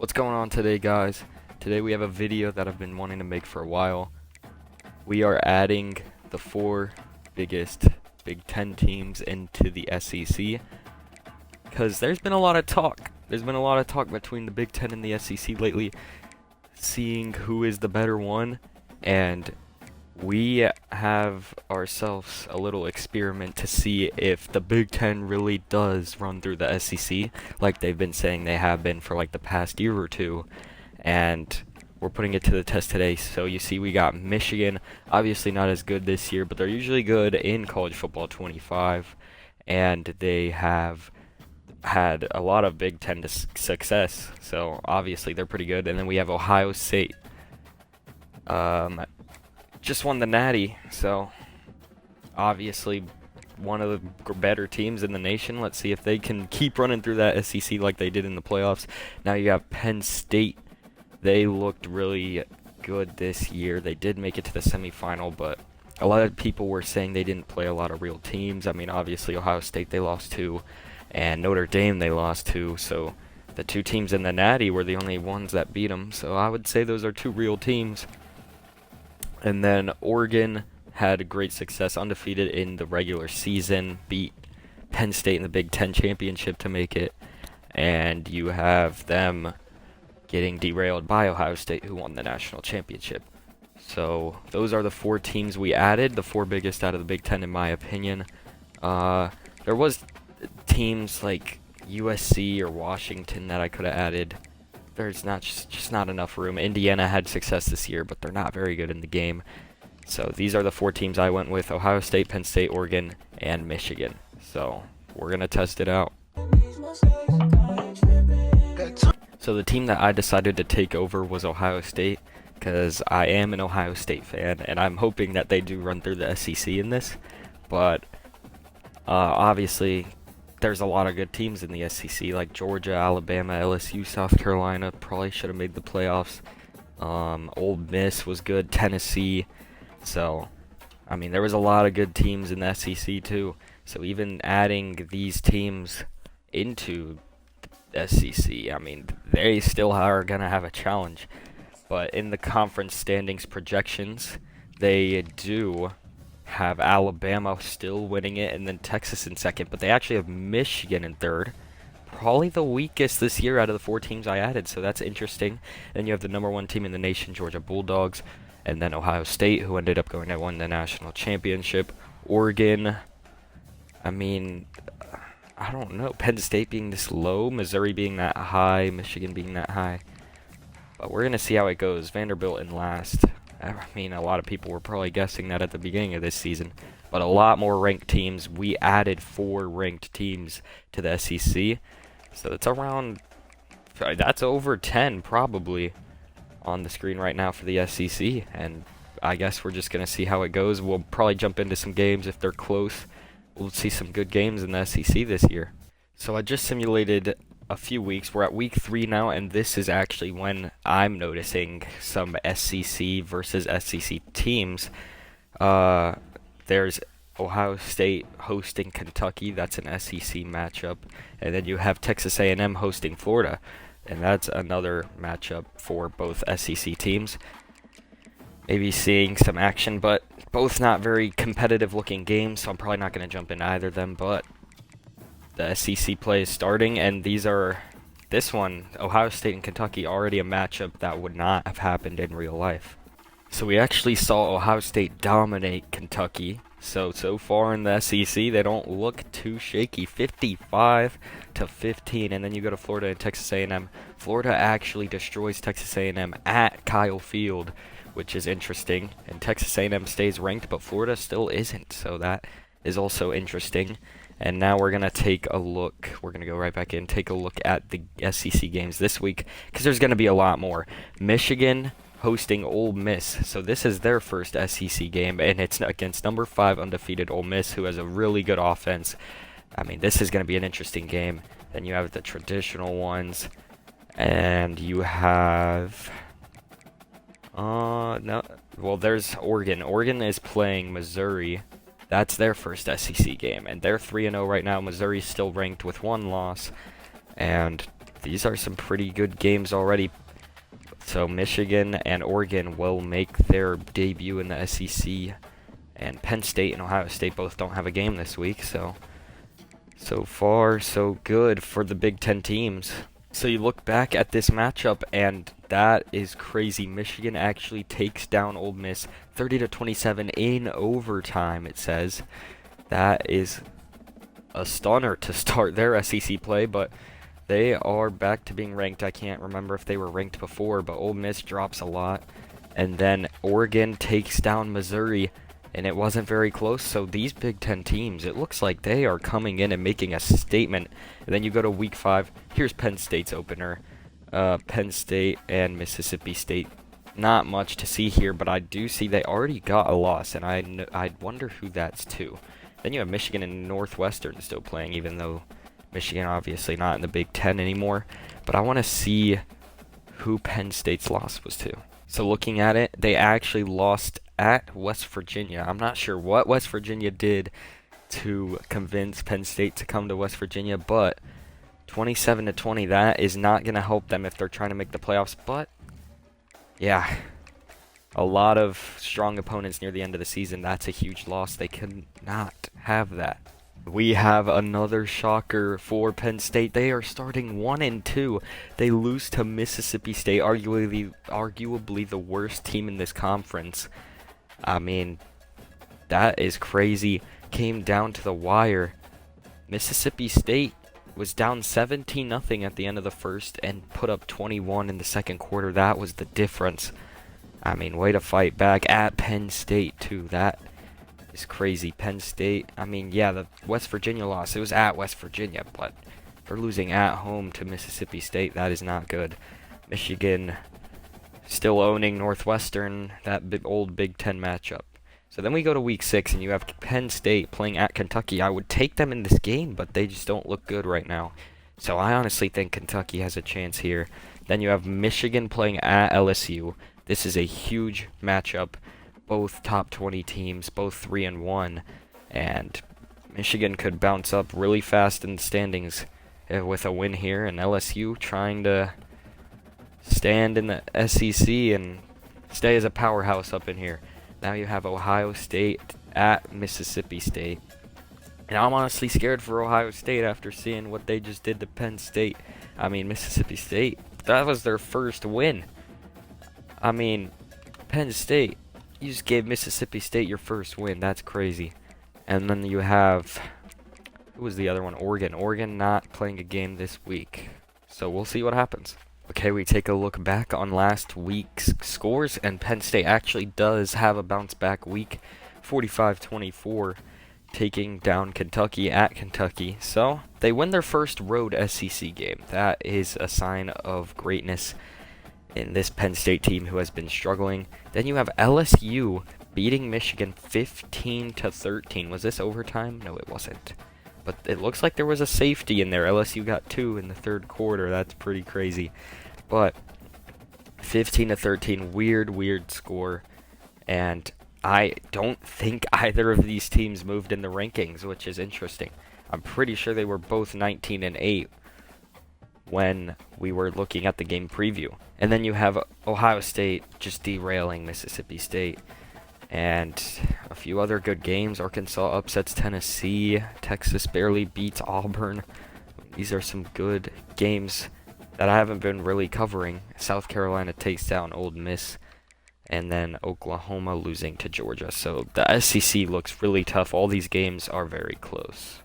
What's going on today, guys? Today we have a video that I've been wanting to make for a while. We are adding the four biggest Big Ten teams into the SEC because there's been a lot of talk. There's been a lot of talk between the Big Ten and the SEC lately, seeing who is the better one, and we have ourselves a little experiment to see if the Big Ten really does run through the SEC like they've been saying they have been for like the past year or two. And we're putting it to the test today. So you see we got Michigan, obviously not as good this year, but they're usually good in college football 25, and they have had a lot of Big Ten success, so obviously they're pretty good. And then we have Ohio State. Just won the Natty, so obviously one of the better teams in the nation. Let's see if they can keep running through that SEC like they did in the playoffs. Now you have Penn State. They looked really good this year. They did make it to the semifinal, but a lot of people were saying they didn't play a lot of real teams. I mean, obviously Ohio State they lost to, and Notre Dame they lost to, so the two teams in the Natty were the only ones that beat them. So I would say those are two real teams. And then Oregon had great success, undefeated in the regular season, beat Penn State in the Big Ten championship to make it. And you have them getting derailed by Ohio State, who won the national championship. So those are the four teams we added, the four biggest out of the Big Ten in my opinion. There was teams like USC or Washington that I could have added. There's not just not enough room. Indiana had success this year, but they're not very good in the game. So these are the four teams I went with: Ohio State, Penn State, Oregon, and Michigan. So we're going to test it out. So the team that I decided to take over was Ohio State, because I am an Ohio State fan, and I'm hoping that they do run through the SEC in this. But obviously there's a lot of good teams in the SEC, like Georgia, Alabama, LSU, South Carolina probably should have made the playoffs. Ole Miss was good, Tennessee. So, I mean, there was a lot of good teams in the SEC too. So even adding these teams into the SEC, I mean, they still are going to have a challenge. But in the conference standings projections, they do have Alabama still winning it, and then Texas in second, but they actually have Michigan in third. Probably the weakest this year out of the four teams I added, so that's interesting. Then you have the number one team in the nation, Georgia Bulldogs, and then Ohio State, who ended up going to win the national championship. Oregon, I mean, I don't know. Penn State being this low, Missouri being that high, Michigan being that high. But we're going to see how it goes. Vanderbilt in last. I mean, a lot of people were probably guessing that at the beginning of this season, but a lot more ranked teams. We added 4 ranked teams to the SEC, so it's around, that's over 10 probably on the screen right now for the SEC, and I guess we're just going to see how it goes. We'll probably jump into some games if they're close. We'll see some good games in the SEC this year. So I just simulated a few weeks. We're at week 3 now, and this is actually when I'm noticing some SEC versus SEC teams. There's Ohio State hosting Kentucky. That's an SEC matchup. And then you have Texas A&M hosting Florida, and that's another matchup for both SEC teams. Maybe seeing some action, but both not very competitive looking games, so I'm probably not going to jump in either of them. But the SEC play is starting, and this one, Ohio State and Kentucky, already a matchup that would not have happened in real life. So we actually saw Ohio State dominate Kentucky. So far in the SEC, they don't look too shaky. 55-15, and then you go to Florida and Texas A&M. Florida actually destroys Texas A&M at Kyle Field, which is interesting. And Texas A&M stays ranked, but Florida still isn't. So that is also interesting. And now we're going to take a look. We're going to go right back in, take a look at the SEC games this week, because there's going to be a lot more. Michigan hosting Ole Miss. So this is their first SEC game, and it's against number 5 undefeated Ole Miss, who has a really good offense. I mean, this is going to be an interesting game. Then you have the traditional ones, and you have no, well, there's Oregon. Oregon is playing Missouri. That's their first SEC game, and they're 3-0 right now. Missouri's still ranked with 1 loss, and these are some pretty good games already. So Michigan and Oregon will make their debut in the SEC, and Penn State and Ohio State both don't have a game this week, so far so good for the Big Ten teams. So you look back at this matchup, and that is crazy. Michigan actually takes down Ole Miss 30-27 in overtime, it says. That is a stunner to start their SEC play, but they are back to being ranked. I can't remember if they were ranked before, but Ole Miss drops a lot. And then Oregon takes down Missouri, and it wasn't very close. So these Big Ten teams, it looks like they are coming in and making a statement. And then you go to Week 5. Here's Penn State's opener. Penn State and Mississippi State. Not much to see here, but I do see they already got a loss, and I wonder who that's to. Then you have Michigan and Northwestern still playing, even though Michigan obviously not in the Big Ten anymore. But I want to see who Penn State's loss was to. So looking at it, they actually lost at West Virginia. I'm not sure what West Virginia did to convince Penn State to come to West Virginia, but 27-20, that is not going to help them if they're trying to make the playoffs. But yeah, a lot of strong opponents near the end of the season. That's a huge loss. They cannot have that. We have another shocker for Penn State. They are starting 1-2. They lose to Mississippi State, arguably the worst team in this conference. I mean, that is crazy. Came down to the wire. Mississippi State was down 17-0 at the end of the first and put up 21 in the second quarter. That was the difference. I mean, way to fight back at Penn State, too. That is crazy. Penn State, I mean, yeah, the West Virginia loss, it was at West Virginia, but for losing at home to Mississippi State, that is not good. Michigan still owning Northwestern, that old Big Ten matchup. So then we go to Week 6, and you have Penn State playing at Kentucky. I would take them in this game, but they just don't look good right now. So I honestly think Kentucky has a chance here. Then you have Michigan playing at LSU. This is a huge matchup. Both top 20 teams, both 3-1, and Michigan could bounce up really fast in the standings with a win here, and LSU trying to stand in the SEC and stay as a powerhouse up in here. Now you have Ohio State at Mississippi State, and I'm honestly scared for Ohio State after seeing what they just did to Penn State. I mean, Mississippi State, that was their first win. I mean, Penn State, you just gave Mississippi State your first win. That's crazy. And then you have, who was the other one? Oregon. Oregon not playing a game this week. So we'll see what happens. Okay, we take a look back on last week's scores, and Penn State actually does have a bounce back week. 45-24, taking down Kentucky at Kentucky. So they win their first road SEC game. That is a sign of greatness in this Penn State team who has been struggling. Then you have LSU beating Michigan 15-13. Was this overtime? No, it wasn't. But it looks like there was a safety in there. LSU got 2 in the third quarter. That's pretty crazy. But 15-13, weird score. And I don't think either of these teams moved in the rankings, which is interesting. I'm pretty sure they were both 19-8 when we were looking at the game preview. And then you have Ohio State just derailing Mississippi State. And a few other good games. Arkansas upsets Tennessee. Texas barely beats Auburn. These are some good games that I haven't been really covering. South Carolina takes down Ole Miss. And then Oklahoma losing to Georgia. So the SEC looks really tough. All these games are very close.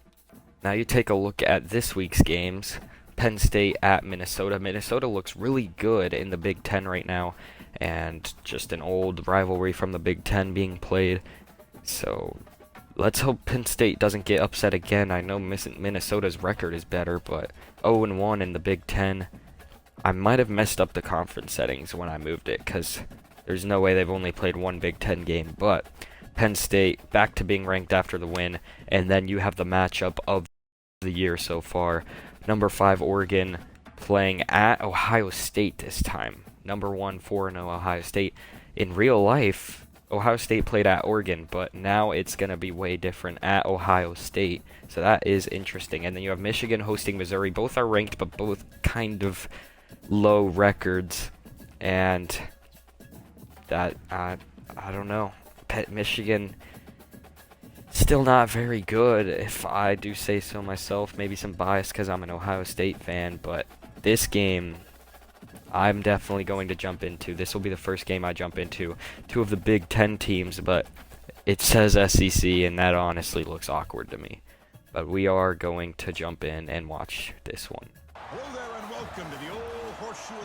Now you take a look at this week's games. Penn State at Minnesota. Minnesota looks really good in the Big Ten right now, and just an old rivalry from the Big Ten being played. So let's hope Penn State doesn't get upset again. I know Minnesota's record is better, but 0-1 in the Big Ten. I might have messed up the conference settings when I moved it, because there's no way they've only played one Big Ten game. But Penn State back to being ranked after the win, and then you have the matchup of the year so far. Number 5 Oregon playing at Ohio State this time. Number 1 4-0 Ohio State. In real life, Ohio State played at Oregon, but now it's going to be way different at Ohio State. So that is interesting. And then you have Michigan hosting Missouri. Both are ranked, but both kind of low records. And that, I don't know. Michigan, still not very good, if I do say so myself. Maybe some bias because I'm an Ohio State fan, but this game I'm definitely going to jump into. This will be the first game I jump into. Two of the Big Ten teams, but it says SEC, and that honestly looks awkward to me. But we are going to jump in and watch this one.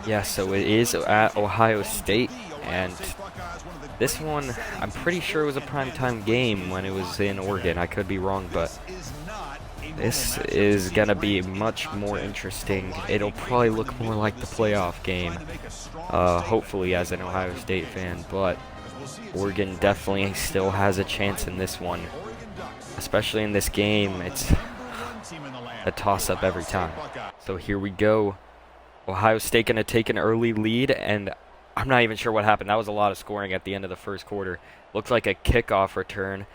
Yeah, so it is at Ohio State, and this one, I'm pretty sure it was a primetime game when it was in Oregon. I could be wrong, but this is going to be much more interesting. It'll probably look more like the playoff game, hopefully as an Ohio State fan, but Oregon definitely still has a chance in this one. Especially in this game, it's a toss-up every time. So here we go. Ohio State going to take an early lead, and I'm not even sure what happened. That was a lot of scoring at the end of the first quarter. Looked like a kickoff return.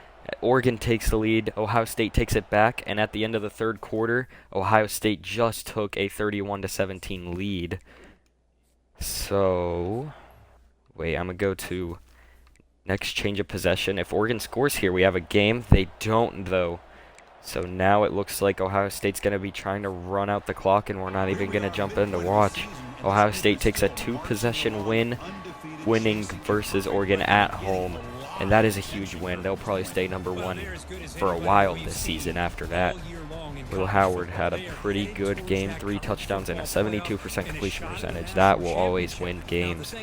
Oregon takes the lead, Ohio State takes it back, and at the end of the third quarter, Ohio State just took a 31-17 lead. So, wait, I'm going to go to next change of possession. If Oregon scores here, we have a game. They don't, though. So now it looks like Ohio State's going to be trying to run out the clock, and we're not even going to jump in to watch. Ohio State takes a 2-possession win, winning versus Oregon at home. And that is a huge win. They'll probably stay #1 for a while this season after that. Will Howard had a pretty good game, 3 touchdowns and a 72% completion percentage. That will always win games.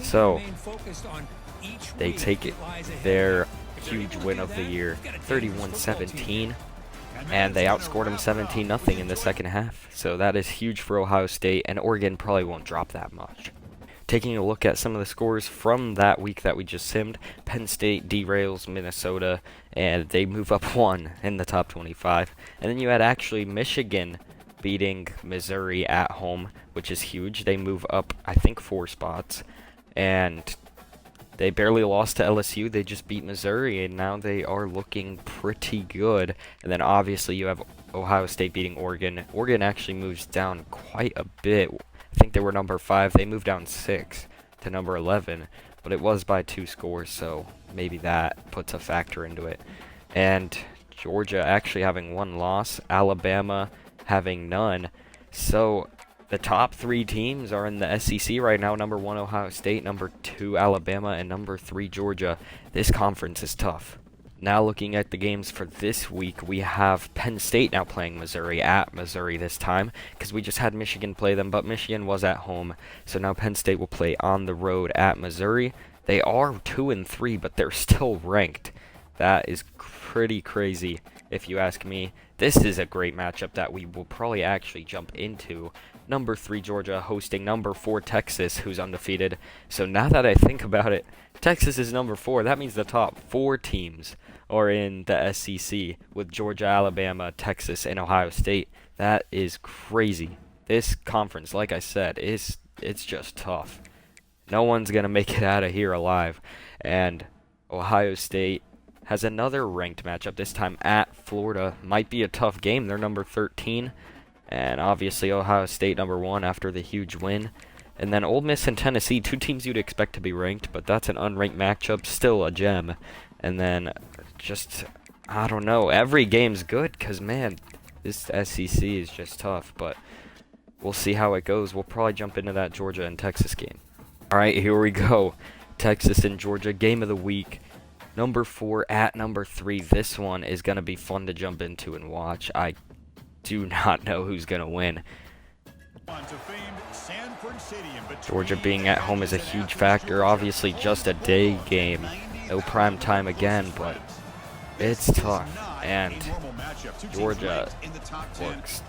So, they take it, their huge win of the year, 31-17. And they outscored them 17-0 in the second half. So that is huge for Ohio State, and Oregon probably won't drop that much. Taking a look at some of the scores from that week that we just simmed, Penn State derails Minnesota, and they move up 1 in the top 25. And then you had actually Michigan beating Missouri at home, which is huge. They move up, I think, 4 spots. And they barely lost to LSU. They just beat Missouri, and now they are looking pretty good. And then obviously you have Ohio State beating Oregon. Oregon actually moves down quite a bit. I think they were #5. They moved down 6 to #11, but it was by 2 scores, so maybe that puts a factor into it. And Georgia actually having 1 loss, Alabama having none. So the top 3 teams are in the SEC right now. #1 Ohio State, #2 Alabama, and #3 Georgia. This conference is tough. Now looking at the games for this week, we have Penn State now playing Missouri at Missouri this time, because we just had Michigan play them, but Michigan was at home. So now Penn State will play on the road at Missouri. They are 2-3, but they're still ranked. That is pretty crazy, if you ask me. This is a great matchup that we will probably actually jump into. #3 Georgia hosting #4 Texas, who's undefeated. So now that I think about it, Texas is #4. That means the top 4 teams are in the SEC with Georgia, Alabama, Texas, and Ohio State. That is crazy. This conference, like I said, it's just tough. No one's going to make it out of here alive. And Ohio State has another ranked matchup, this time at Florida. Might be a tough game. They're #13. And obviously Ohio State #1 after the huge win. And then Ole Miss and Tennessee, 2 teams you'd expect to be ranked, but that's an unranked matchup, still a gem. And then just, I don't know, every game's good, because, man, this SEC is just tough. But we'll see how it goes. We'll probably jump into that Georgia and Texas game. All right, here we go. Texas and Georgia, game of the week. #4 at #3. This one is going to be fun to jump into and watch. I do not know who's going to win. Georgia being at home is a huge factor. Obviously just a day game. No prime time again, but it's tough. And Georgia looks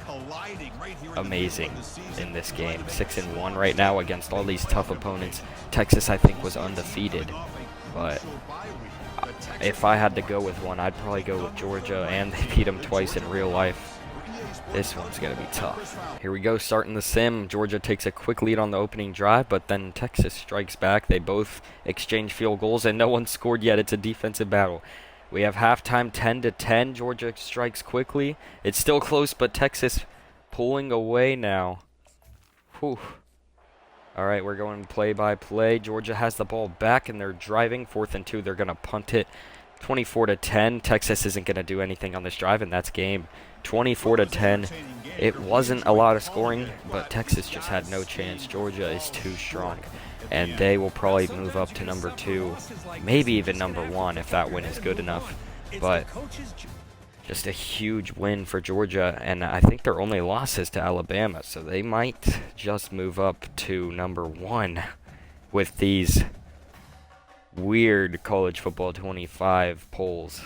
amazing in this game. 6-1 right now against all these tough opponents. Texas, I think, was undefeated. But if I had to go with one, I'd probably go with Georgia, and they beat them twice in real life. This one's going to be tough. Here we go, starting the sim. Georgia takes a quick lead on the opening drive, but then Texas strikes back. They both exchange field goals, and no one scored yet. It's a defensive battle. We have halftime 10-10. Georgia strikes quickly. It's still close, but Texas pulling away now. Whew. All right, we're going play-by-play. Georgia has the ball back, and they're driving. 4th and 2. They're going to punt it. 24-10. Texas isn't going to do anything on this drive, and that's game. 24-10. It wasn't a lot of scoring, but Texas just had no chance. Georgia is too strong, and they will probably move up to number 2, maybe even number 1 if that win is good enough. But just a huge win for Georgia, and I think their only loss is to Alabama, so they might just move up to number 1 with these weird college football 25 polls.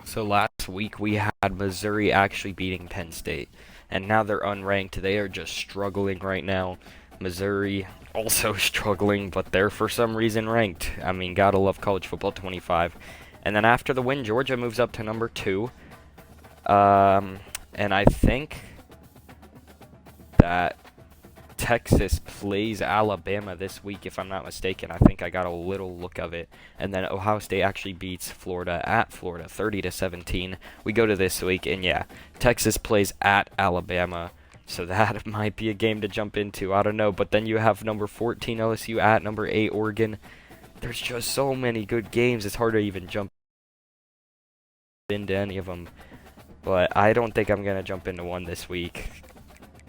So last week we had Missouri actually beating Penn State, and now they're unranked. They are just struggling right now. Missouri also struggling, but they're for some reason ranked. I mean, gotta love college football 25. And then after the win, Georgia moves up to number 2. And I think that Texas plays Alabama this week, if I'm not mistaken. I think I got a little look of it. And then Ohio State actually beats Florida at Florida, 30-17. We go to this week, and yeah, Texas plays at Alabama. So that might be a game to jump into. I don't know. But then you have number 14 LSU at number 8 Oregon. There's just so many good games. It's hard to even jump into any of them. But I don't think I'm going to jump into one this week.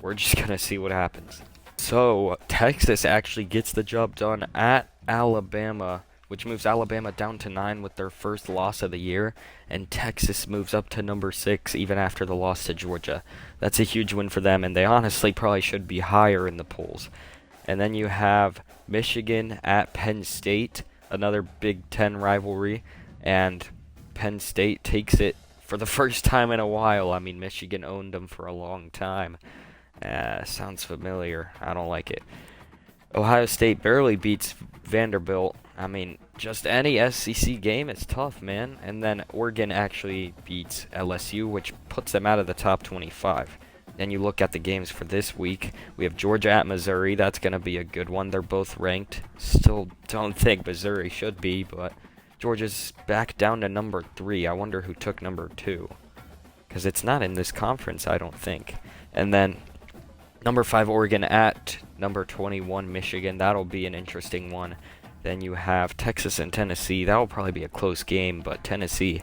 We're just going to see what happens. So, Texas actually gets the job done at Alabama, which moves Alabama down to 9 with their first loss of the year, and Texas moves up to number 6 even after the loss to Georgia. That's a huge win for them, and they honestly probably should be higher in the polls. And then you have Michigan at Penn State, another Big Ten rivalry, and Penn State takes it for the first time in a while. I mean, Michigan owned them for a long time. Sounds familiar. I don't like it. Ohio State barely beats Vanderbilt. I mean, just any SEC game is tough, man. And then Oregon actually beats LSU, which puts them out of the top 25. Then you look at the games for this week. We have Georgia at Missouri. That's going to be a good one. They're both ranked. Still don't think Missouri should be, but Georgia's back down to number 3. I wonder who took number 2. Because it's not in this conference, I don't think. And then number 5 Oregon at number 21 Michigan. That'll be an interesting one. Then you have Texas and Tennessee. That'll probably be a close game, but Tennessee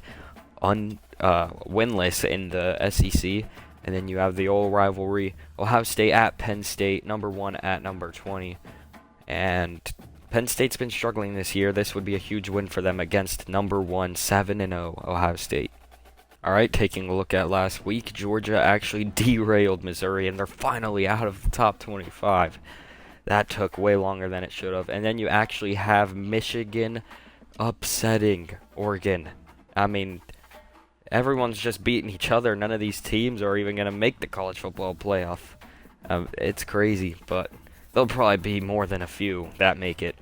winless in the SEC. And then you have the old rivalry, Ohio State at Penn State, number 1 at number 20. And Penn State's been struggling this year. This would be a huge win for them against number 1, 7-0 Ohio State. Alright, taking a look at last week, Georgia actually derailed Missouri, and they're finally out of the top 25. That took way longer than it should have. And then you actually have Michigan upsetting Oregon. I mean, everyone's just beating each other. None of these teams are even going to make the college football playoff. It's crazy, but there'll probably be more than a few that make it.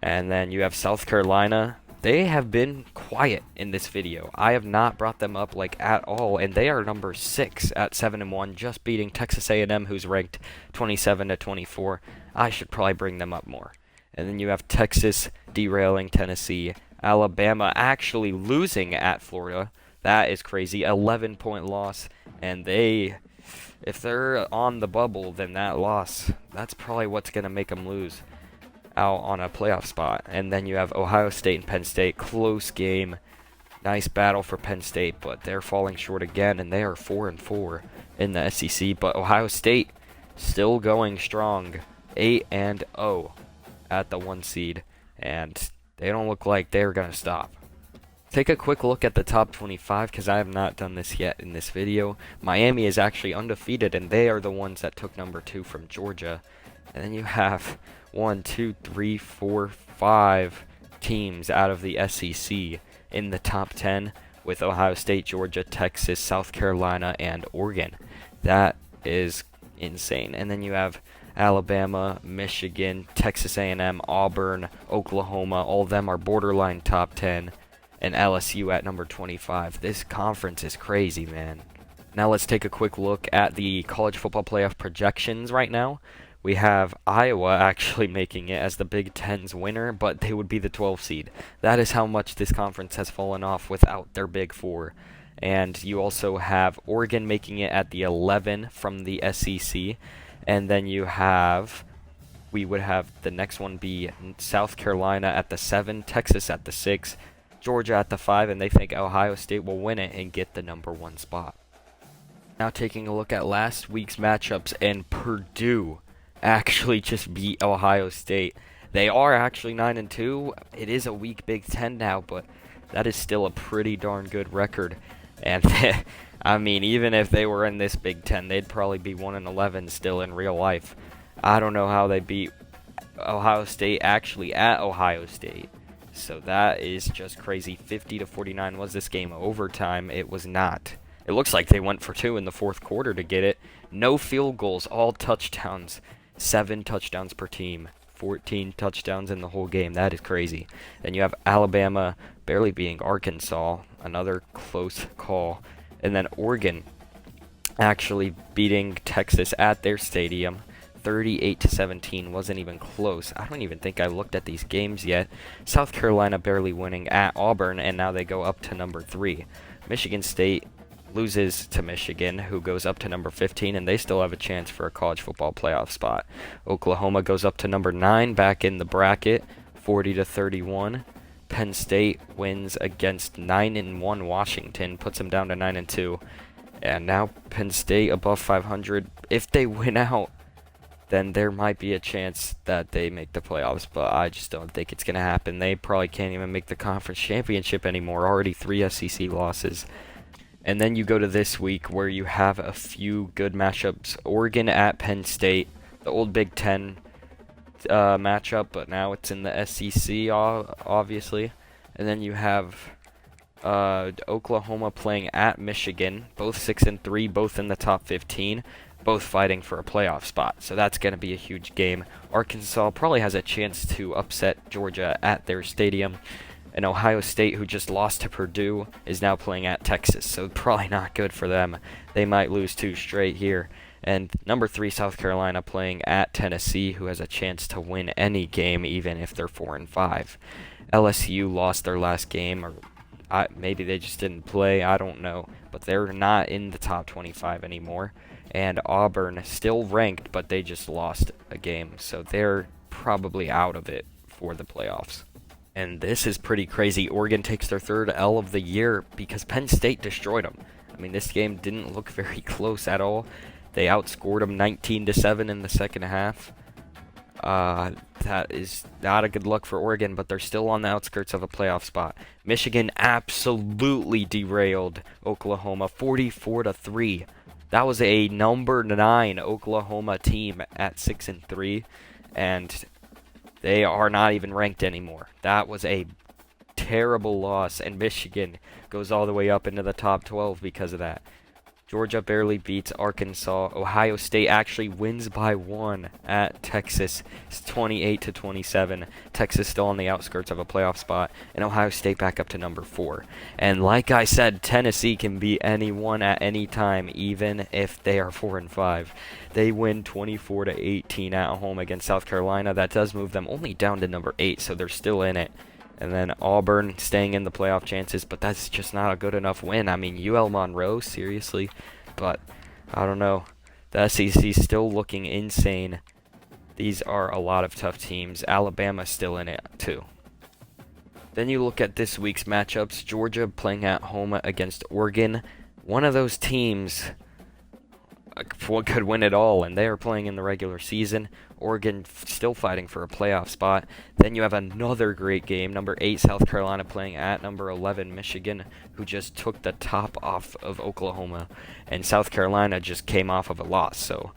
And then you have South Carolina. They have been quiet in this video. I have not brought them up like at all, and they are number 6 at 7-1, just beating Texas A&M, who's ranked 27-24. I should probably bring them up more. And then you have Texas derailing Tennessee, Alabama actually losing at Florida. That is crazy. 11-point loss, and if they're on the bubble, then that loss, that's probably what's going to make them lose out on a playoff spot. And then you have Ohio State and Penn State, close game. Nice battle for Penn State, but they're falling short again, and they are 4-4 in the SEC. But Ohio State still going strong, 8-0 at the 1 seed, and they don't look like they're going to stop. Take a quick look at the top 25, because I have not done this yet in this video. Miami is actually undefeated, and they are the ones that took number 2 from Georgia. And then you have 1, 2, 3, 4, 5 teams out of the SEC in the top 10 with Ohio State, Georgia, Texas, South Carolina, and Oregon. That is insane. And then you have Alabama, Michigan, Texas A&M, Auburn, Oklahoma. All of them are borderline top 10. And LSU at number 25. This conference is crazy, man. Now let's take a quick look at the college football playoff projections right now. We have Iowa actually making it as the Big Ten's winner, but they would be the 12 seed. That is how much this conference has fallen off without their Big Four. And you also have Oregon making it at the 11 from the SEC. And then we would have the next one be South Carolina at the 7, Texas at the 6, Georgia at the 5, and they think Ohio State will win it and get the #1 spot. Now taking a look at last week's matchups, and Purdue actually just beat Ohio State. They are actually 9-2. It is a weak Big Ten now, but that is still a pretty darn good record. And I mean, even if they were in this Big Ten, they'd probably be 1-11 still in real life. I don't know how they beat Ohio State actually at Ohio State. So that is just crazy. 50-49 was this game. Overtime, it was not. It looks like they went for 2 in the fourth quarter to get it. No field goals, all touchdowns. 7 touchdowns per team. 14 touchdowns in the whole game. That is crazy. Then you have Alabama barely beating Arkansas. Another close call. And then Oregon actually beating Texas at their stadium. 38-17, wasn't even close. I don't even think I looked at these games yet. South Carolina barely winning at Auburn, and now they go up to #3. Michigan State loses to Michigan, who goes up to #15, and they still have a chance for a college football playoff spot. Oklahoma goes up to #9, back in the bracket, 40-31. Penn State wins against 9-1 Washington, puts them down to 9-2. And now Penn State above 500. If they win out, then there might be a chance that they make the playoffs, but I just don't think it's going to happen. They probably can't even make the conference championship anymore. Already 3 SEC losses. And then you go to this week where you have a few good matchups. Oregon at Penn State, the old Big Ten matchup, but now it's in the SEC, obviously. And then you have Oklahoma playing at Michigan, both 6-3, both in the top 15, both fighting for a playoff spot. So that's going to be a huge game. Arkansas probably has a chance to upset Georgia at their stadium. And Ohio State, who just lost to Purdue, is now playing at Texas, so probably not good for them. They might lose 2 straight here. And #3, South Carolina playing at Tennessee, who has a chance to win any game, even if they're 4-5. LSU lost their last game, or maybe they just didn't play, I don't know. But they're not in the top 25 anymore. And Auburn still ranked, but they just lost a game, so they're probably out of it for the playoffs. And this is pretty crazy. Oregon takes their 3rd L of the year because Penn State destroyed them. I mean, this game didn't look very close at all. They outscored them 19-7 in the second half. That is not a good look for Oregon, but they're still on the outskirts of a playoff spot. Michigan absolutely derailed Oklahoma 44-3. That was a #9 Oklahoma team at 6-3, and they are not even ranked anymore. That was a terrible loss, and Michigan goes all the way up into the top 12 because of that. Georgia barely beats Arkansas. Ohio State actually wins by 1 at Texas. It's 28-27. Texas still on the outskirts of a playoff spot, and Ohio State back up to #4. And like I said, Tennessee can beat anyone at any time, even if they are 4-5. They win 24-18 at home against South Carolina. That does move them only down to #8, so they're still in it. And then Auburn staying in the playoff chances, but that's just not a good enough win. I mean, UL Monroe, seriously. But, I don't know. The SEC's still looking insane. These are a lot of tough teams. Alabama's still in it, too. Then you look at this week's matchups. Georgia playing at home against Oregon. One of those teams could win it all, and they are playing in the regular season. Oregon still fighting for a playoff spot. Then you have another great game, #8 South Carolina playing at #11 Michigan, who just took the top off of Oklahoma, and South Carolina just came off of a loss. So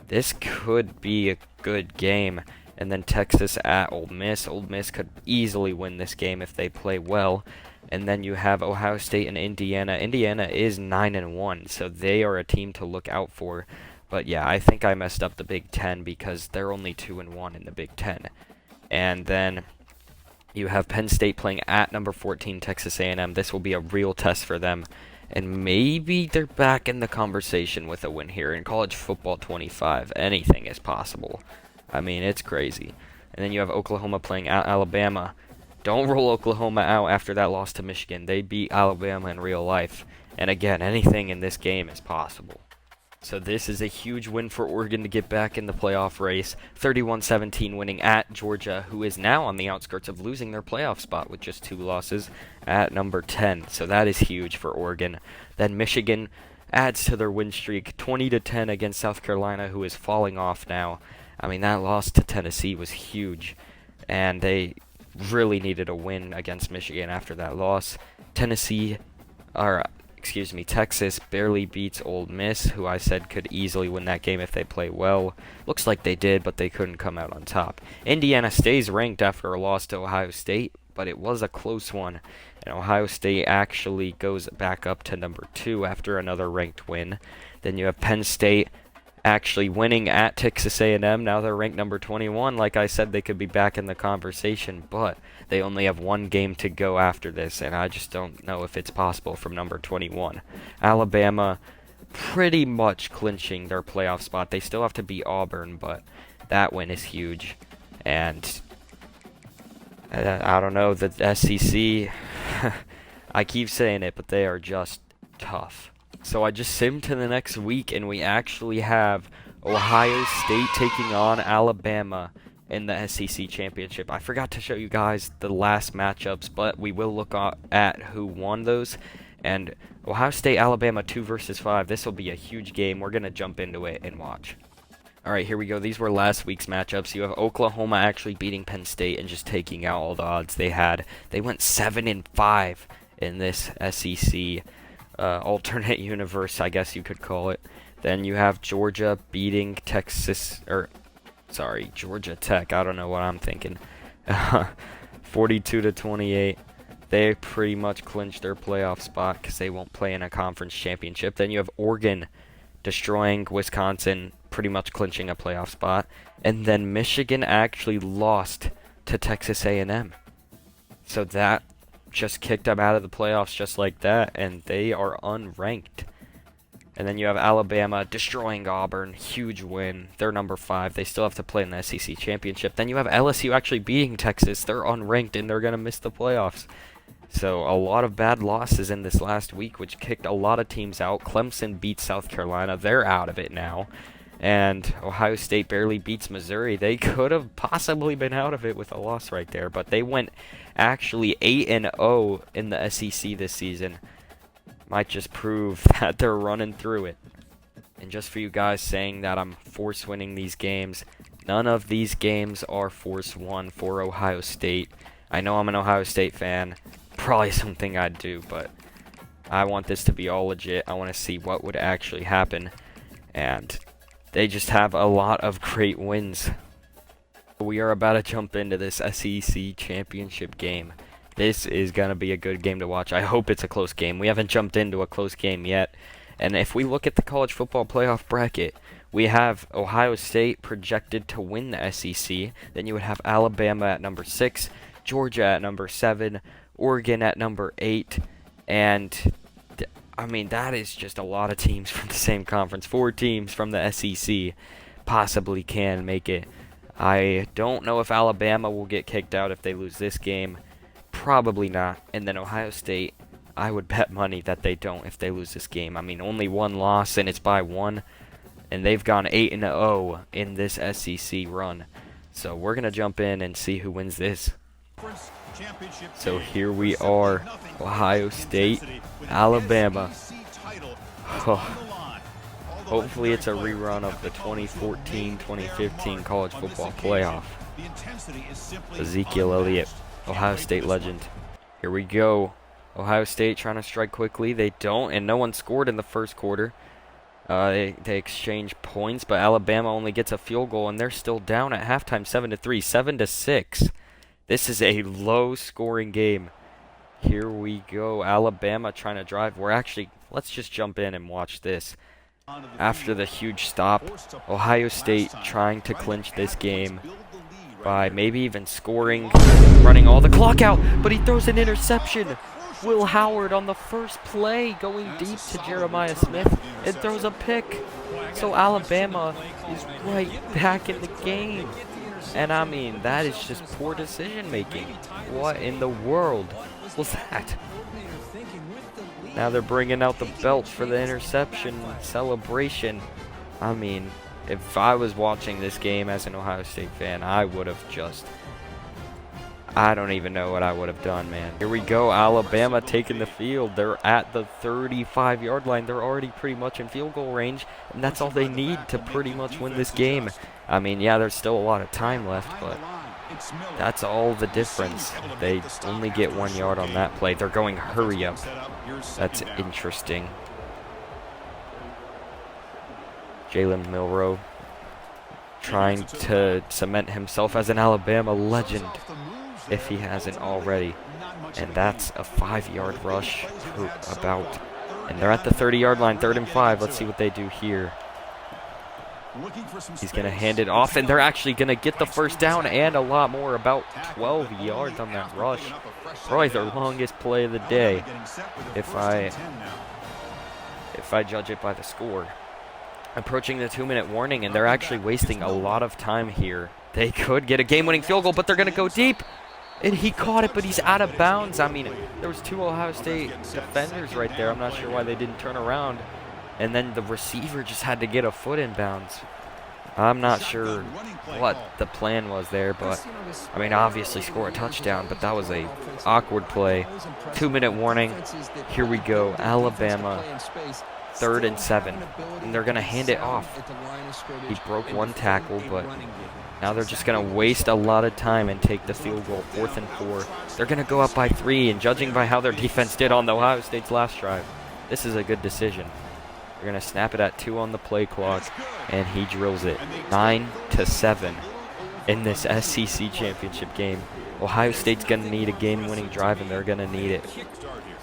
this could be a good game. And then Texas at Ole Miss. Ole Miss could easily win this game if they play well. And then you have Ohio State and Indiana. Indiana is 9-1, so they are a team to look out for. But yeah, I think I messed up the Big Ten because they're only 2-1 in the Big Ten. And then you have Penn State playing at #14 Texas A&M. This will be a real test for them. and maybe they're back in the conversation with a win here. In college football 25, anything is possible. I mean, it's crazy. And then you have Oklahoma playing at Alabama. Don't roll Oklahoma out after that loss to Michigan. They beat Alabama in real life. And again, anything in this game is possible. So this is a huge win for Oregon to get back in the playoff race. 31-17 winning at Georgia, who is now on the outskirts of losing their playoff spot with just 2 losses at number 10. So that is huge for Oregon. Then Michigan adds to their win streak, 20-10 against South Carolina, who is falling off now. I mean, that loss to Tennessee was huge, and they really needed a win against Michigan after that loss. Texas barely beats Ole Miss, who I said could easily win that game if they play well. Looks like they did, but they couldn't come out on top. Indiana stays ranked after a loss to Ohio State, but it was a close one. And Ohio State actually goes back up to number 2 after another ranked win. Then you have Penn State actually winning at Texas A&M. Now they're ranked number 21. Like I said, they could be back in the conversation, but they only have 1 game to go after this, and I just don't know if it's possible from number 21. Alabama pretty much clinching their playoff spot. They still have to beat Auburn, but that win is huge. And I don't know, the SEC, I keep saying it, but they are just tough. So I just simmed to the next week, and we actually have Ohio State taking on Alabama in the SEC Championship. I forgot to show you guys the last matchups, but we will look at who won those. And Ohio State, Alabama 2 versus 5. This will be a huge game. We're going to jump into it and watch. Alright, here we go. These were last week's matchups. You have Oklahoma actually beating Penn State and just taking out all the odds they had. They went 7-5 in this SEC alternate universe, I guess you could call it. Then you have Georgia beating Georgia Tech. I don't know what I'm thinking. 42-28. They pretty much clinched their playoff spot because they won't play in a conference championship. Then you have Oregon destroying Wisconsin, pretty much clinching a playoff spot. And then Michigan actually lost to Texas A&M. So that just kicked them out of the playoffs just like that, and they are unranked. And then you have Alabama destroying Auburn, huge win. They're number 5. They still have to play in the SEC Championship. Then you have LSU actually beating Texas. They're unranked, and they're going to miss the playoffs. So a lot of bad losses in this last week, which kicked a lot of teams out. Clemson beats South Carolina. They're out of it now. And Ohio State barely beats Missouri. They could have possibly been out of it with a loss right there, but they went actually 8-0 in the SEC this season. Might just prove that they're running through it. And just for you guys saying that I'm force winning these games, none of these games are force won for Ohio State. I know I'm an Ohio State fan. Probably something I'd do, but I want this to be all legit. I want to see what would actually happen. And they just have a lot of great wins. We are about to jump into this SEC championship game. This is going to be a good game to watch. I hope it's a close game. We haven't jumped into a close game yet. And if we look at the college football playoff bracket, we have Ohio State projected to win the SEC. Then you would have Alabama at number 6, Georgia at number 7, Oregon at number 8, and I mean, that is just a lot of teams from the same conference. 4 teams from the SEC possibly can make it. I don't know if Alabama will get kicked out if they lose this game. Probably not. And then Ohio State, I would bet money that they don't if they lose this game. I mean, only 1 loss, and it's by 1. And they've gone 8-0 in this SEC run. So we're going to jump in and see who wins this. So here we are, Ohio State, Alabama. Oh, hopefully it's a rerun of the 2014-2015 college football playoff. Ezekiel Elliott, Ohio State legend. Here we go. Ohio State trying to strike quickly. They don't, and no one scored in the first quarter. They exchange points, but Alabama only gets a field goal, and they're still down at halftime, 7-3, 7-6. This is a low-scoring game. Here we go. Alabama trying to drive. Let's just jump in and watch this. After the huge stop, Ohio State trying to clinch this game by maybe even scoring, running all the clock out, but he throws an interception. Will Howard on the first play going deep to Jeremiah Smith and throws a pick. So Alabama is right back in the game. And I mean, that is just poor decision making. What in the world was that? Now they're bringing out the belt for the interception celebration. I mean, if I was watching this game as an Ohio State fan, I would have just... I don't even know what I would have done, man. Here we go, Alabama taking the field. They're at the 35-yard line. They're already pretty much in field goal range, and that's all they need to pretty much win this game. I mean, yeah, there's still a lot of time left, but that's all the difference. They only get 1 yard on that play. They're going hurry up. That's interesting. Jalen Milroe trying to cement himself as an Alabama legend, if he hasn't already. And that's a 5-yard rush about. And they're at the 30-yard line, 3rd and 5. Let's see what they do here. He's going to hand it off, and they're actually going to get the first down and a lot more, about 12 yards on that rush. Probably their longest play of the day, if I judge it by the score. Approaching the 2-minute warning, and they're actually wasting a lot of time here. They could get a game-winning field goal, but they're going to go deep. And he caught it, but he's out of bounds. I mean, there was 2 Ohio State defenders right there. I'm not sure why they didn't turn around. And then the receiver just had to get a foot in bounds. I'm not sure what the plan was there, but, I mean, obviously score a touchdown, but that was a awkward play. 2-minute warning. Here we go. Alabama, 3rd and 7. And they're going to hand it off. He broke 1 tackle, but now they're just going to waste a lot of time and take the field goal. 4th and 4. They're going to go up by 3, and judging by how their defense did on the Ohio State's last drive, this is a good decision. They're going to snap it at 2 on the play clock, and he drills it. 9-7 in this SEC championship game. Ohio State's going to need a game-winning drive, and they're going to need it.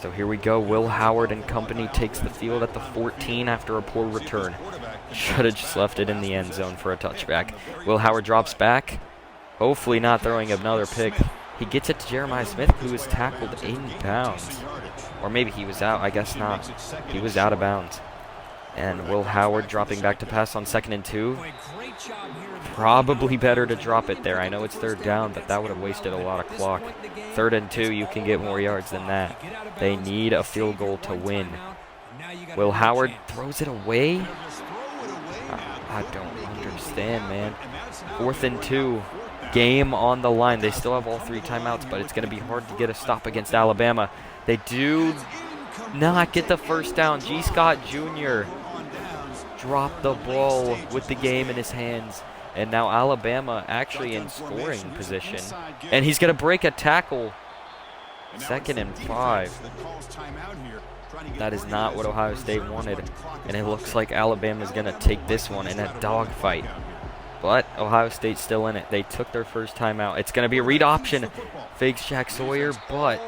So here we go. Will Howard and company takes the field at the 14 after a poor return. Should have just left it in the end zone for a touchback. Will Howard drops back. Hopefully not throwing another pick. He gets it to Jeremiah Smith, who is tackled in bounds. Or maybe he was out. I guess not. He was out of bounds. And Will Howard dropping back to pass on 2nd and 2. Probably better to drop it there. I know it's 3rd down, but that would have wasted a lot of clock. 3rd and 2, you can get more yards than that. They need a field goal to win. Will Howard throws it away? I don't understand, man. 4th and 2. Game on the line. They still have all 3 timeouts, but it's going to be hard to get a stop against Alabama. They do not get the first down. G. Scott Jr. dropped the ball with the game in his hands. And now Alabama actually in scoring position. And he's going to break a tackle. 2nd and 5. That is not what Ohio State wanted. And it looks like Alabama's going to take this one in a dogfight. But Ohio State's still in it. They took their first timeout. It's going to be a read option. Fakes Jack Sawyer, but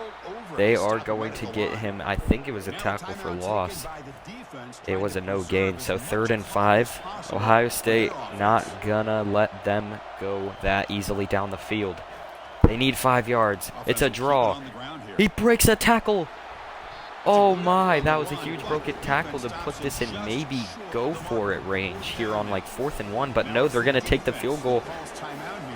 they are going to get him. I think it was a tackle for loss. It was a no gain. So 3rd and 5. Ohio State not gonna let them go that easily down the field. They need 5 yards. It's a draw. He breaks a tackle. Oh my, that was a huge broken tackle to put this in maybe go for it range here on like 4th and 1. But no, they're gonna take the field goal.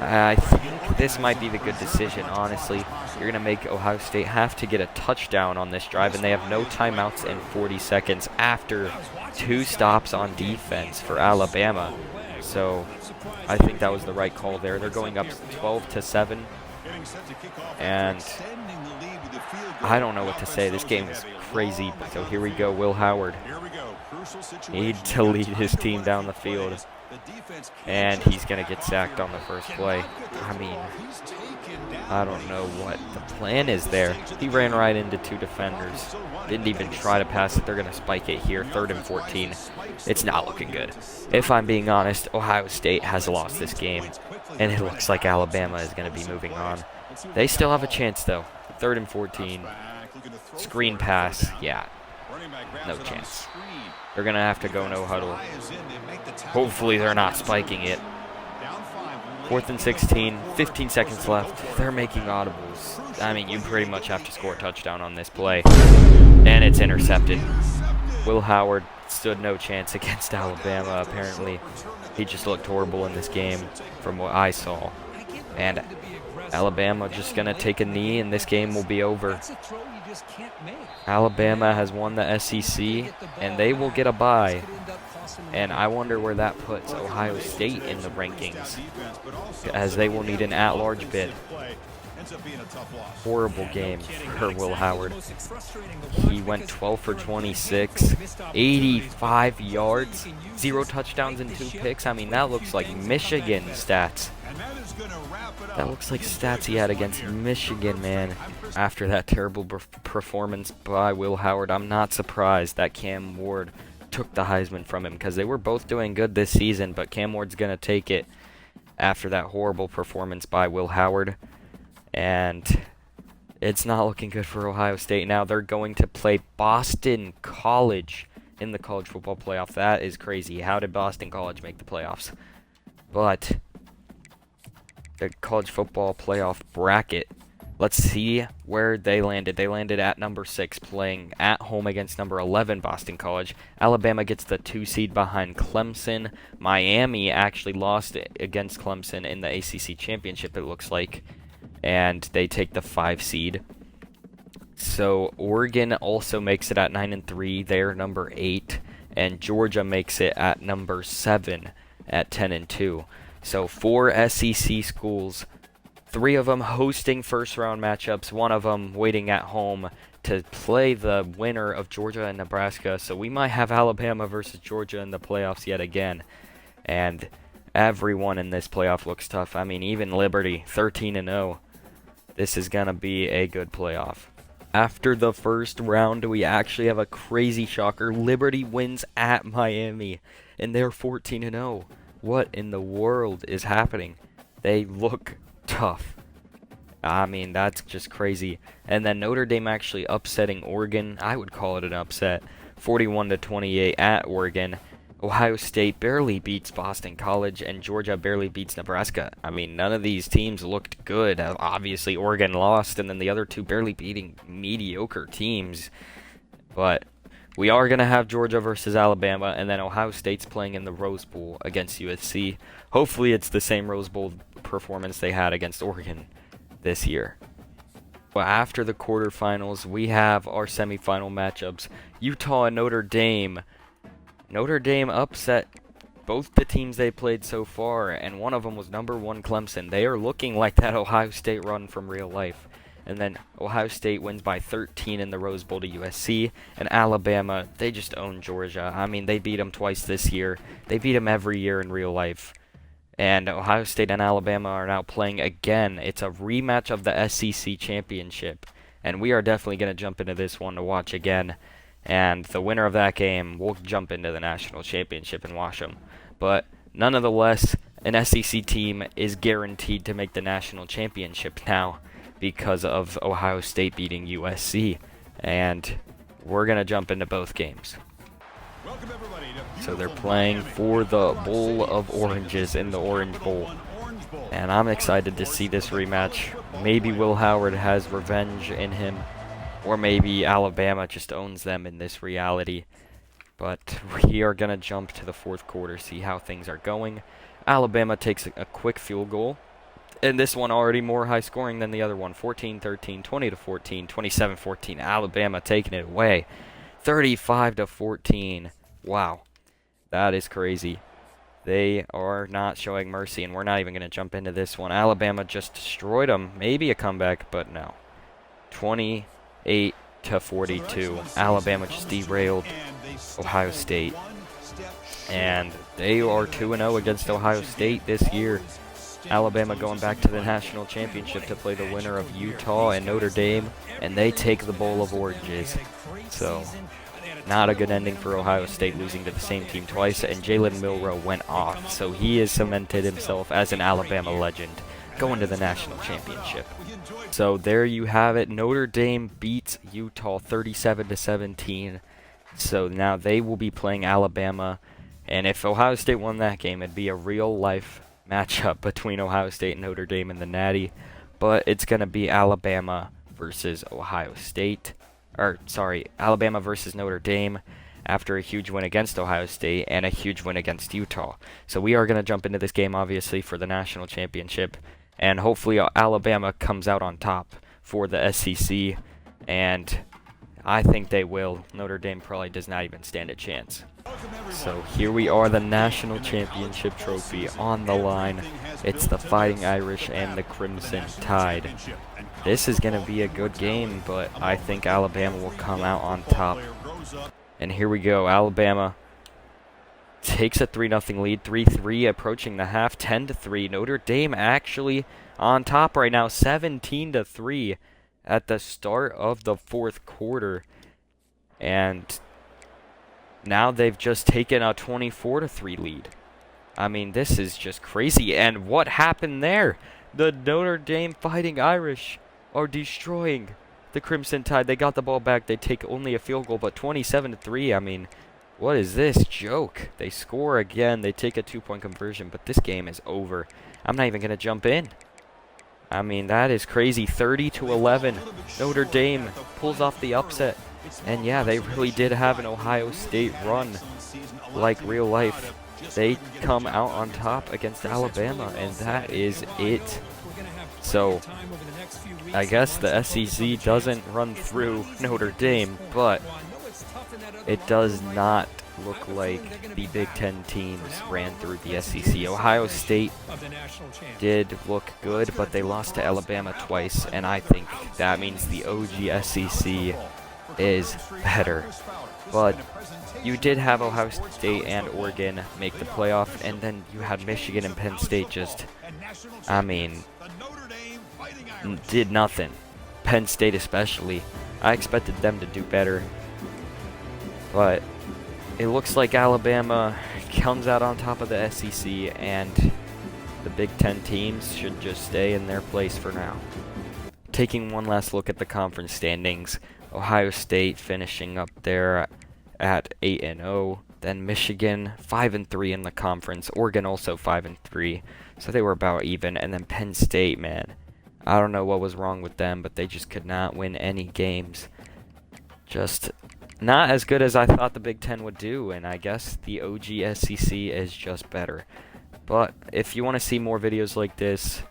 I think this might be the good decision, honestly. You're going to make Ohio State have to get a touchdown on this drive, and they have no timeouts in 40 seconds after 2 stops on defense for Alabama. So I think that was the right call there. They're going up 12-7, and I don't know what to say. This game is crazy. So here we go, Will Howard. Need to lead his team down the field. And he's going to get sacked on the first play. I mean, I don't know what the plan is there. He ran right into 2 defenders. Didn't even try to pass it. They're going to spike it here. 3rd and 14. It's not looking good. If I'm being honest, Ohio State has lost this game. And it looks like Alabama is going to be moving on. They still have a chance, though. 3rd and 14. Screen pass. Yeah. No chance. They're going to have to go no huddle. Hopefully they're not spiking it. 4th and 16, 15 seconds left. They're making audibles. I mean, you pretty much have to score a touchdown on this play. And it's intercepted. Will Howard stood no chance against Alabama, apparently. He just looked horrible in this game from what I saw. And Alabama just going to take a knee, and this game will be over. Alabama has won the SEC, and they will get a bye. And I wonder where that puts Ohio State in the rankings, as they will need an at-large bid. Horrible game for Will Howard. He went 12 for 26, 85 yards, 0 touchdowns and 2 picks. I mean, that looks like Michigan stats. That looks like stats he had against Michigan, man. After that terrible performance by Will Howard, I'm not surprised that Cam Ward took the Heisman from him, because they were both doing good this season, but Cam Ward's going to take it after that horrible performance by Will Howard. And it's not looking good for Ohio State now. They're going to play Boston College in the college football playoff. That is crazy. How did Boston College make the playoffs? But the college football playoff bracket, let's see where they landed. They landed at number 6, playing at home against number 11, Boston College. Alabama gets the 2 seed behind Clemson. Miami actually lost against Clemson in the ACC championship, it looks like, and they take the 5 seed. So Oregon also makes it at 9-3. They're number 8, and Georgia makes it at number 7 at 10-2. So 4 SEC schools, 3 of them hosting first-round matchups, 1 of them waiting at home to play the winner of Georgia and Nebraska. So we might have Alabama versus Georgia in the playoffs yet again. And everyone in this playoff looks tough. I mean, even Liberty, 13-0. This is going to be a good playoff. After the first round, we actually have a crazy shocker. Liberty wins at Miami, and they're 14-0. What in the world is happening? They look tough. I mean, that's just crazy. And then Notre Dame actually upsetting Oregon. I would call it an upset. 41-28 at Oregon. Ohio State barely beats Boston College, and Georgia barely beats Nebraska. I mean, none of these teams looked good. Obviously, Oregon lost, and then the other 2 barely beating mediocre teams. But we are going to have Georgia versus Alabama, and then Ohio State's playing in the Rose Bowl against USC. Hopefully, it's the same Rose Bowl performance they had against Oregon this year. Well, after the quarterfinals, we have our semifinal matchups. Utah and Notre Dame. Notre Dame upset both the teams they played so far, and one of them was number 1 Clemson. They are looking like that Ohio State run from real life. And then Ohio State wins by 13 in the Rose Bowl to USC. And Alabama, they just own Georgia. I mean, they beat them twice this year. They beat them every year in real life. And Ohio State and Alabama are now playing again. It's a rematch of the SEC championship. And we are definitely going to jump into this one to watch again. And the winner of that game will jump into the national championship and watch them. But nonetheless, an SEC team is guaranteed to make the national championship now because of Ohio State beating USC. And we're going to jump into both games. So they're playing for the Bowl of Oranges in the Orange Bowl. And I'm excited to see this rematch. Maybe Will Howard has revenge in him, or maybe Alabama just owns them in this reality. But we are going to jump to the 4th quarter, see how things are going. Alabama takes a quick field goal. And this one already more high scoring than the other one. 14-13, 20-14, 27-14. Alabama taking it away. 35-14. Wow. That is crazy. They are not showing mercy, and we're not even going to jump into this one. Alabama just destroyed them. Maybe a comeback, but no. 28-42. Alabama just derailed Ohio State. And they are 2-0 against Ohio State this year. Alabama going back to the national championship to play the winner of Utah and Notre Dame, and they take the Bowl of Oranges. So, not a good ending for Ohio State, losing to the same team twice, and Jalen Milroe went off. So he has cemented himself as an Alabama legend, going to the national championship. So there you have it. Notre Dame beats Utah 37-17. So now they will be playing Alabama. And if Ohio State won that game, it'd be a real-life matchup between Ohio State and Notre Dame in the Natty, but it's going to be Alabama versus Ohio State. Or, sorry, Alabama versus Notre Dame after a huge win against Ohio State and a huge win against Utah. So we are going to jump into this game, obviously, for the national championship, and hopefully Alabama comes out on top for the SEC, and I think they will. Notre Dame probably does not even stand a chance. So here we are, the national championship trophy on the line. It's the Fighting Irish and the Crimson Tide. This is going to be a good game, but I think Alabama will come out on top. And here we go. Alabama takes a 3-0 lead, 3-3 approaching the half, 10-3. Notre Dame actually on top right now, 17-3 at the start of the fourth quarter. And now they've just taken a 24-3 lead. I mean, this is just crazy. And what happened there? The Notre Dame Fighting Irish are destroying the Crimson Tide. They got the ball back. They take only a field goal, but 27-3. I mean, what is this joke? They score again. They take a 2-point conversion, but this game is over. I'm not even going to jump in. I mean, that is crazy. 30-11. Notre Dame pulls off the upset. And yeah, they really did have an Ohio State run like real life. They come out on top against Alabama, and that is it. So, I guess the SEC doesn't run through Notre Dame, but it does not look like the Big Ten teams ran through the SEC. Ohio State did look good, but they lost to Alabama twice, and I think that means the OG SEC is better. But you did have Ohio State and Oregon make the playoff, and then you had Michigan and Penn State just, I mean, did nothing. Penn State especially. I expected them to do better. But it looks like Alabama comes out on top of the SEC, and the Big Ten teams should just stay in their place for now. Taking one last look at the conference standings, Ohio State finishing up there at 8-0. Then Michigan 5-3 in the conference. Oregon also 5-3, so they were about even. And then Penn State, man, I don't know what was wrong with them, but they just could not win any games. Just not as good as I thought the Big Ten would do, and I guess the OG SEC is just better. But if you want to see more videos like this,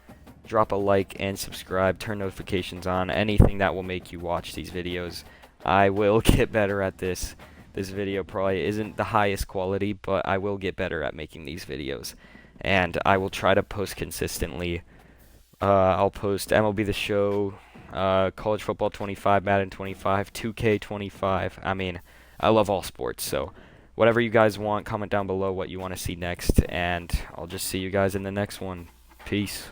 drop a like and subscribe, turn notifications on, anything that will make you watch these videos. I will get better at this. This video probably isn't the highest quality, but I will get better at making these videos. And I will try to post consistently. I'll post MLB The Show, College Football 25, Madden 25, 2K 25. I mean, I love all sports, so whatever you guys want, comment down below what you want to see next, and I'll just see you guys in the next one. Peace.